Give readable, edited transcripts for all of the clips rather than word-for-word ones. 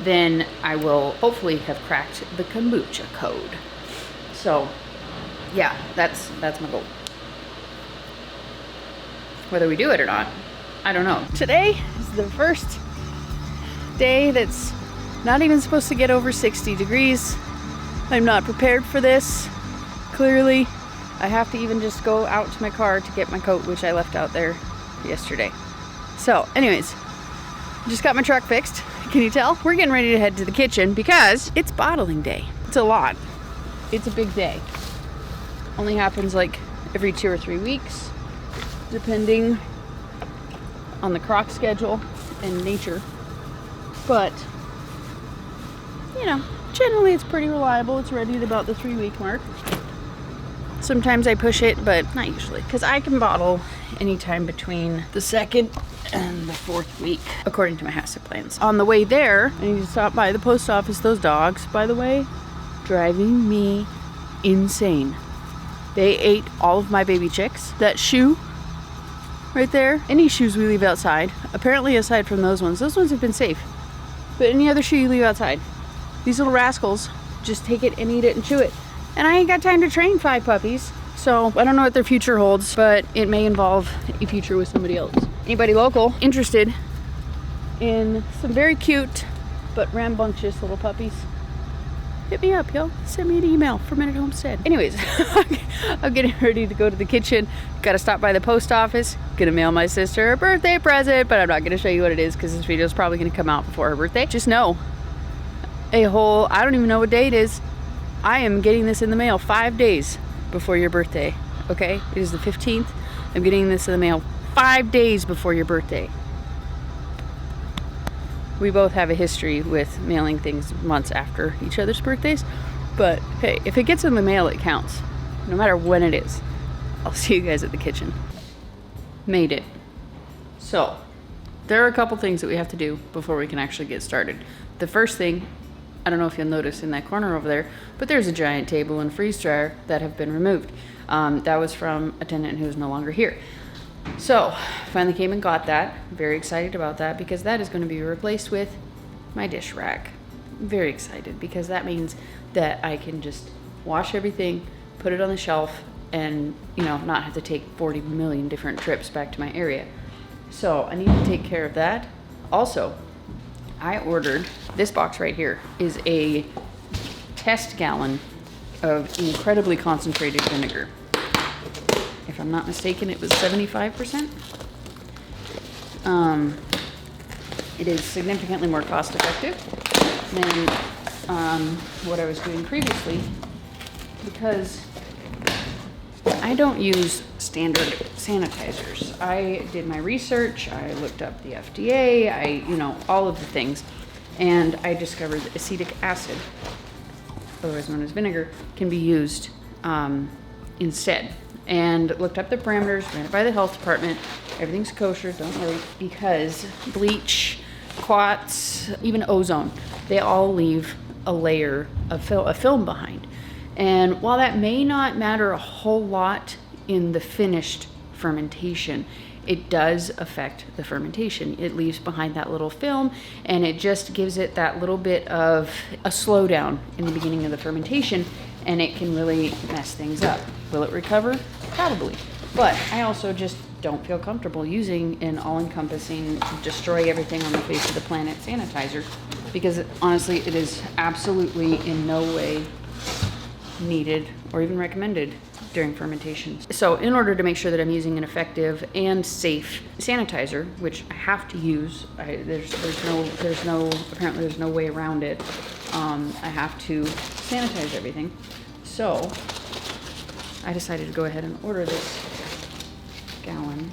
then I will hopefully have cracked the kombucha code. So yeah, that's my goal. Whether we do it or not, I don't know. Today is the first day that's not even supposed to get over 60 degrees. I'm not prepared for this. Clearly, I have to even just go out to my car to get my coat, which I left out there yesterday. So anyways, just got my truck fixed. Can you tell? We're getting ready to head to the kitchen because it's bottling day. It's a lot. It's a big day. Only happens like every 2 or 3 weeks, depending on the croc schedule and nature. But, you know, generally it's pretty reliable. It's ready at about the 3-week mark. Sometimes I push it, but not usually, because I can bottle anytime between the 2nd and the 4th week, according to my HACCP plans. On the way there, I need to stop by the post office. Those dogs, by the way, driving me insane. They ate all of my baby chicks. That shoe right there, any shoes we leave outside, apparently aside from those ones have been safe. But any other shoe you leave outside, these little rascals just take it and eat it and chew it. And I ain't got time to train 5 puppies. So I don't know what their future holds, but it may involve a future with somebody else. Anybody local interested in some very cute but rambunctious little puppies, hit me up, yo. Send me an email, Fermented Homestead. Anyways, I'm getting ready to go to the kitchen. Gotta stop by the post office. Gonna mail my sister her birthday present, but I'm not gonna show you what it is because this video is probably gonna come out before her birthday. Just know, I don't even know what day it is. I am getting this in the mail 5 days before your birthday, okay? It is the 15th. I'm getting this in the mail 5 days before your birthday. We both have a history with mailing things months after each other's birthdays, but hey, if it gets in the mail, it counts, no matter when it is. I'll see you guys at the kitchen. Made it. So, there are a couple things that we have to do before we can actually get started. The first thing, I don't know if you'll notice in that corner over there, but there's a giant table and freeze dryer that have been removed. That was from a tenant who's no longer here. So, finally came and got that. Very excited about that because that is going to be replaced with my dish rack. Very excited because that means that I can just wash everything, put it on the shelf, and, you know, not have to take 40 million different trips back to my area. So, I need to take care of that. Also, I ordered, this box right here is a test gallon of incredibly concentrated vinegar. If I'm not mistaken, it was 75%. It is significantly more cost effective than what I was doing previously because I don't use standard sanitizers. I did my research, I looked up the FDA, all of the things, and I discovered that acetic acid, otherwise known as vinegar, can be used instead. And looked up the parameters, ran it by the health department. Everything's kosher, don't worry, because bleach, quats, even ozone, they all leave a layer of a film behind. And while that may not matter a whole lot in the finished fermentation, it does affect the fermentation. It leaves behind that little film, and it just gives it that little bit of a slowdown in the beginning of the fermentation, and it can really mess things up. Will it recover? Probably. But I also just don't feel comfortable using an all-encompassing, destroy everything on the face of the planet sanitizer, because honestly, it is absolutely in no way needed or even recommended during fermentation. So in order to make sure that I'm using an effective and safe sanitizer, which I have to use, there's no way around it. I have to sanitize everything. So I decided to go ahead and order this gallon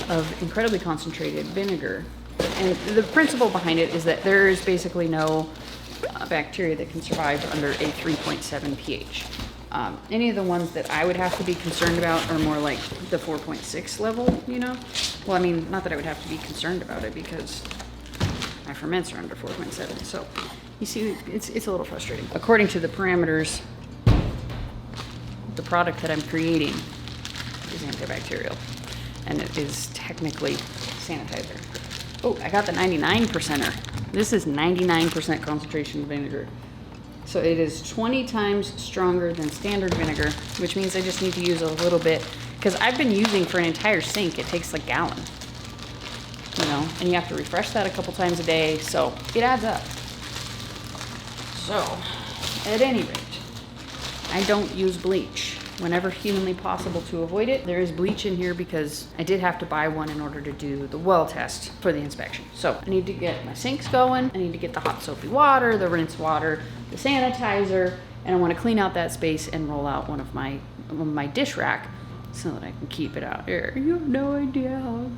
of incredibly concentrated vinegar. And the principle behind it is that there is basically no bacteria that can survive under a 3.7 pH. Any of the ones that I would have to be concerned about are more like the 4.6 level, Well, I mean, not that I would have to be concerned about it because my ferments are under 4.7. So you see, it's a little frustrating. According to the parameters, the product that I'm creating is antibacterial, and it is technically sanitizer. Oh, I got the 99%er. This is 99% concentration vinegar. So it is 20 times stronger than standard vinegar, which means I just need to use a little bit, because I've been using for an entire sink, it takes a gallon, you know, and you have to refresh that a couple times a day, so it adds up. So, at any rate, I don't use bleach whenever humanly possible to avoid it. There is bleach in here because I did have to buy one in order to do the well test for the inspection. So I need to get my sinks going. I need to get the hot soapy water, the rinse water, the sanitizer, and I want to clean out that space and roll out one of my dish rack so that I can keep it out here. You have no idea how,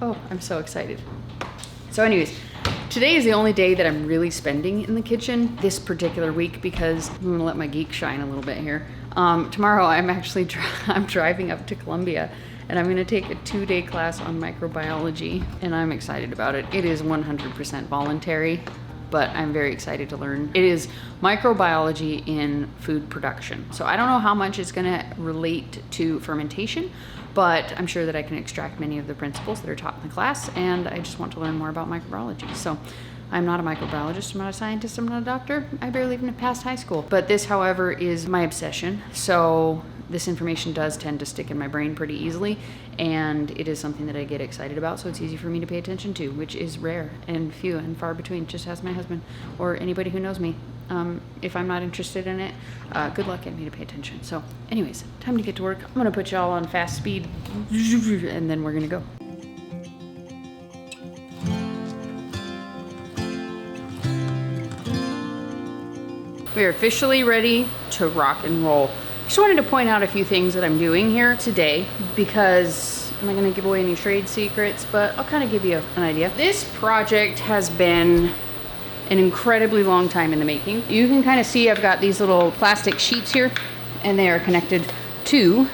oh, I'm so excited. So anyways, today is the only day that I'm really spending in the kitchen this particular week because I'm gonna let my geek shine a little bit here. Tomorrow I'm actually I'm driving up to Columbia and I'm gonna take a 2-day class on microbiology and I'm excited about it. It is 100% voluntary, but I'm very excited to learn. It is microbiology in food production. So I don't know how much it's gonna relate to fermentation, but I'm sure that I can extract many of the principles that are taught in the class, and I just want to learn more about microbiology. So I'm not a microbiologist, I'm not a scientist, I'm not a doctor, I barely even passed high school. But this, however, is my obsession. So this information does tend to stick in my brain pretty easily, and it is something that I get excited about, so it's easy for me to pay attention to, which is rare and few and far between. Just ask my husband or anybody who knows me. If I'm not interested in it, good luck getting me to pay attention. So anyways, time to get to work. I'm gonna put y'all on fast speed and then we're gonna go. We are officially ready to rock and roll. Just wanted to point out a few things that I'm doing here today because I'm not gonna give away any trade secrets, but I'll kind of give you an idea. This project has been an incredibly long time in the making. You can kind of see I've got these little plastic sheets here and they are connected to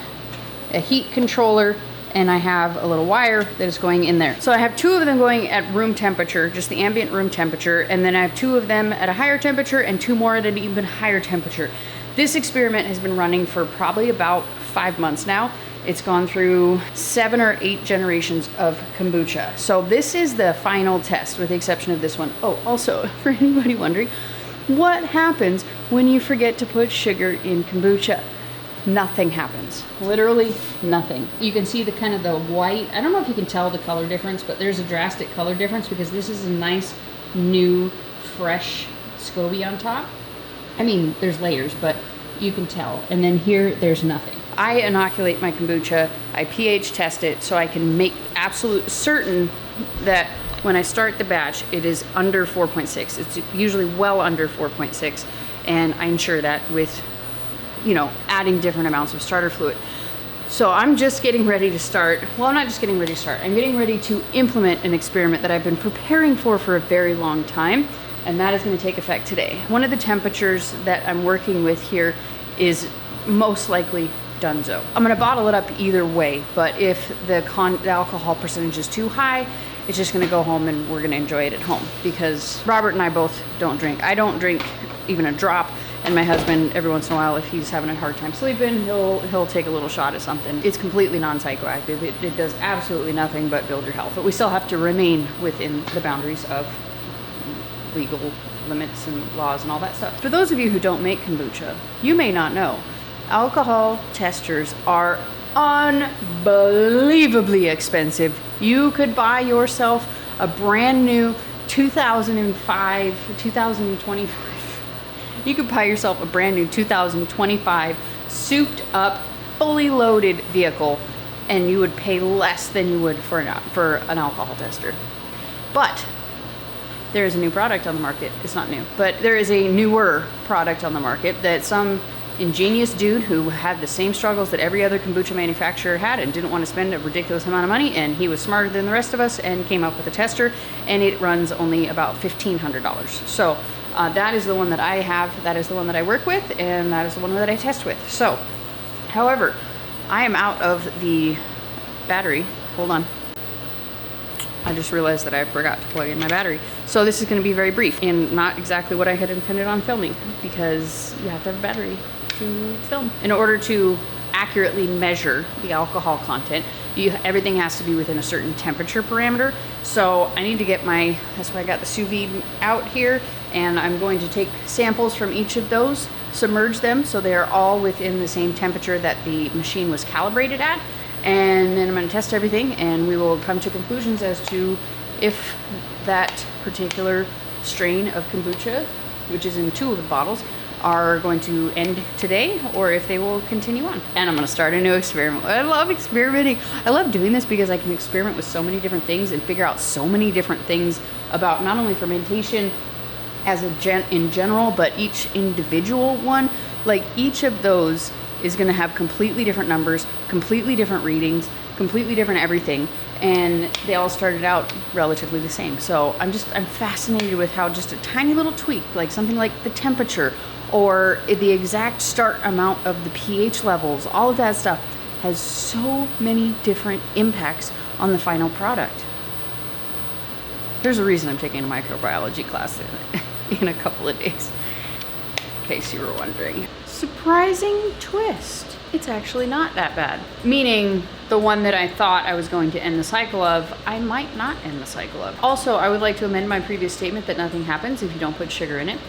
a heat controller, and I have a little wire that is going in there. So I have 2 of them going at room temperature, just the ambient room temperature, and then I have 2 of them at a higher temperature and 2 more at an even higher temperature. This experiment has been running for probably about 5 months now. It's gone through 7 or 8 generations of kombucha. So this is the final test with the exception of this one. Oh, also, for anybody wondering, what happens when you forget to put sugar in kombucha? Nothing happens. Literally nothing. You can see the kind of the white, I don't know if you can tell the color difference, but there's a drastic color difference because this is a nice, new, fresh SCOBY on top. I mean, there's layers, but you can tell. And then here, there's nothing. I inoculate my kombucha, I pH test it so I can make absolute certain that when I start the batch, it is under 4.6. It's usually well under 4.6, and I ensure that with, you know, adding different amounts of starter fluid. So I'm just getting ready to start. Well, I'm not just getting ready to start. I'm getting ready to implement an experiment that I've been preparing for a very long time, and that is going to take effect today. One of the temperatures that I'm working with here is most likely Dunzo. I'm gonna bottle it up either way, but if the alcohol percentage is too high, it's just gonna go home and we're gonna enjoy it at home because Robert and I both don't drink. I don't drink even a drop, and my husband, every once in a while, if he's having a hard time sleeping, he'll take a little shot of something. It's completely non-psychoactive. It does absolutely nothing but build your health, but we still have to remain within the boundaries of legal limits and laws and all that stuff. For those of you who don't make kombucha, you may not know, alcohol testers are unbelievably expensive. You could buy yourself a brand new 2025, you could buy yourself a brand new 2025 souped up, fully loaded vehicle, and you would pay less than you would for an alcohol tester. But there is a new product on the market. It's not new, but there is a newer product on the market that some ingenious dude who had the same struggles that every other kombucha manufacturer had and didn't want to spend a ridiculous amount of money, and he was smarter than the rest of us and came up with a tester, and it runs only about $1,500. So that is the one that I have, that is the one that I work with, and that is the one that I test with. So, however, I am out of the battery. Hold on. I just realized that I forgot to plug in my battery. So this is going to be very brief and not exactly what I had intended on filming, because you have to have a battery to film. In order to accurately measure the alcohol content, everything has to be within a certain temperature parameter. So I need to get that's why I got the sous vide out here, and I'm going to take samples from each of those, submerge them so they are all within the same temperature that the machine was calibrated at, and then I'm going to test everything, and we will come to conclusions as to if that particular strain of kombucha, which is in 2 of the bottles, are going to end today or if they will continue on. And I'm going to start a new experiment. I love experimenting. I love doing this because I can experiment with so many different things and figure out so many different things about not only fermentation as in general, but each individual one. Like each of those is going to have completely different numbers, completely different readings, completely different everything, and they all started out relatively the same. So I'm fascinated with how just a tiny little tweak, like something like the temperature or the exact start amount of the pH levels, all of that stuff has so many different impacts on the final product. There's a reason I'm taking a microbiology class in a couple of days, in case you were wondering. Surprising twist. It's actually not that bad. Meaning the one that I thought I was going to end the cycle of, I might not end the cycle of. Also, I would like to amend my previous statement that nothing happens if you don't put sugar in it.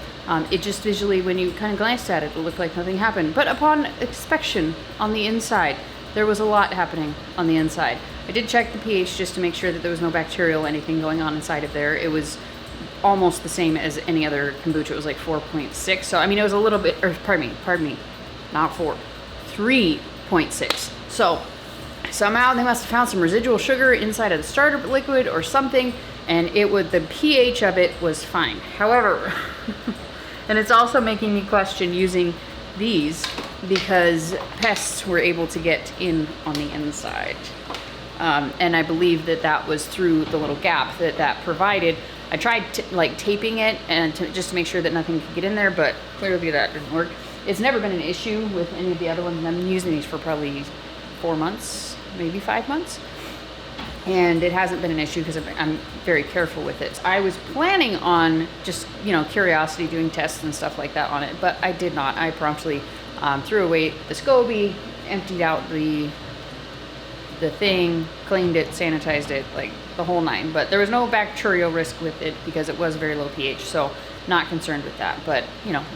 It just visually, when you kind of glanced at it, it looked like nothing happened. But upon inspection on the inside, there was a lot happening on the inside. I did check the pH just to make sure that there was no bacterial anything going on inside of there. It was almost the same as any other kombucha. It was like 4.6. So, I mean, it was a little bit, or pardon me, not 4, 3.6. So somehow they must have found some residual sugar inside of the starter liquid or something, and the pH of it was fine. However, and it's also making me question using these because pests were able to get in on the inside. And I believe that was through the little gap that provided. I tried taping it and just to make sure that nothing could get in there, but clearly that didn't work. It's never been an issue with any of the other ones. I've been using these for probably 4 months, maybe 5 months. And it hasn't been an issue because I'm very careful with it. I was planning on just, curiosity, doing tests and stuff like that on it, but I did not. I promptly threw away the SCOBY, emptied out the thing, cleaned it, sanitized it, like the whole 9. But there was no bacterial risk with it because it was very low pH, so not concerned with that. But,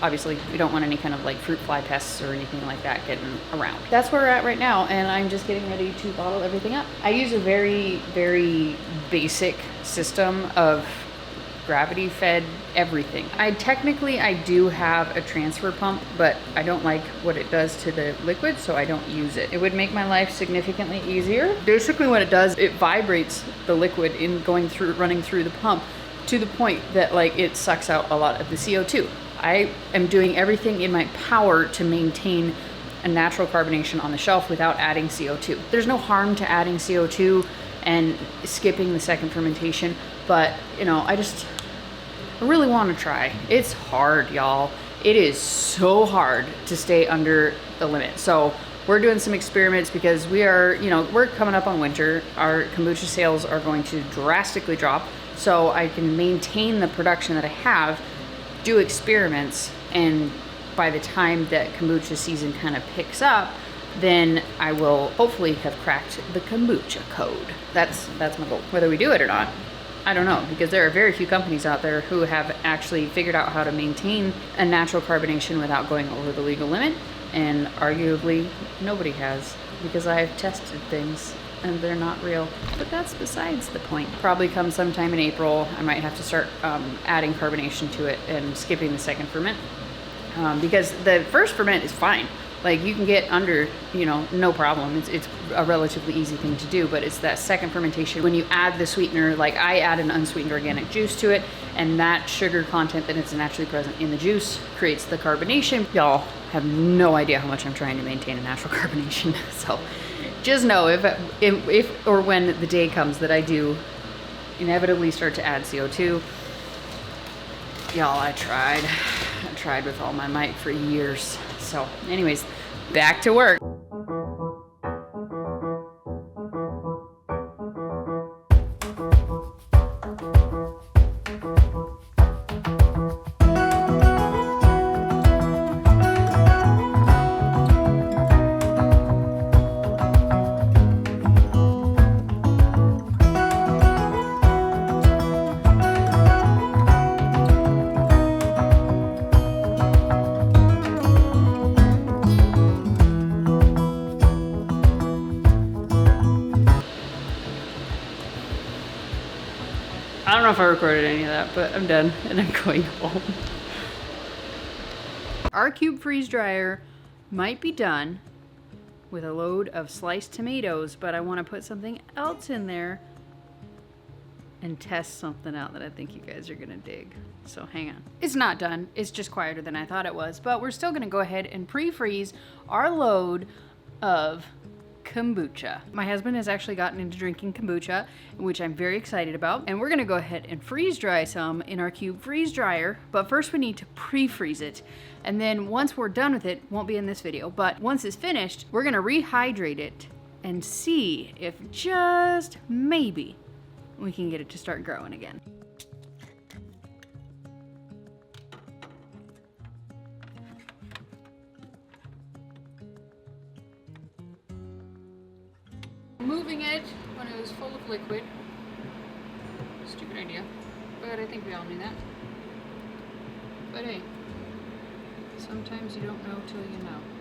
obviously we don't want any kind of like fruit fly pests or anything like that getting around. That's where we're at right now, and I'm just getting ready to bottle everything up. I use a very, very basic system of gravity fed everything. I do have a transfer pump, but I don't like what it does to the liquid, so I don't use it. It would make my life significantly easier. Basically what it does, it vibrates the liquid running through the pump to the point that it sucks out a lot of the CO2. I am doing everything in my power to maintain a natural carbonation on the shelf without adding CO2. There's no harm to adding CO2 and skipping the second fermentation, but I really want to try. It's hard, y'all. It is so hard to stay under the limit. So we're doing some experiments because we're coming up on winter. Our kombucha sales are going to drastically drop. So I can maintain the production that I have, do experiments, and by the time that kombucha season kind of picks up, then I will hopefully have cracked the kombucha code. That's my goal. Whether we do it or not, I don't know, because there are very few companies out there who have actually figured out how to maintain a natural carbonation without going over the legal limit, and arguably nobody has, because I've tested things and they're not real. But that's besides the point. Probably come sometime in April, I might have to start adding carbonation to it and skipping the second ferment, because the first ferment is fine. You can get under, no problem. It's a relatively easy thing to do, but it's that second fermentation when you add the sweetener, I add an unsweetened organic juice to it, and that sugar content that is naturally present in the juice creates the carbonation. Y'all have no idea how much I'm trying to maintain a natural carbonation. So just know if or when the day comes that I do inevitably start to add CO2, y'all, I tried with all my might for years. So anyways, back to work. know if I recorded any of that, but I'm done and I'm going home. Our cube freeze dryer might be done with a load of sliced tomatoes, but I want to put something else in there and test something out that I think you guys are gonna dig. So hang on. It's not done, it's just quieter than I thought it was, but we're still gonna go ahead and pre-freeze our load of kombucha. My husband has actually gotten into drinking kombucha, which I'm very excited about, and we're gonna go ahead and freeze dry some in our cube freeze dryer, but first we need to pre-freeze it. And then once we're done with it, won't be in this video, but once it's finished, we're gonna rehydrate it and see if just maybe we can get it to start growing again. Moving it when it was full of liquid. Stupid idea, but I think we all knew that. But hey, sometimes you don't know till you know.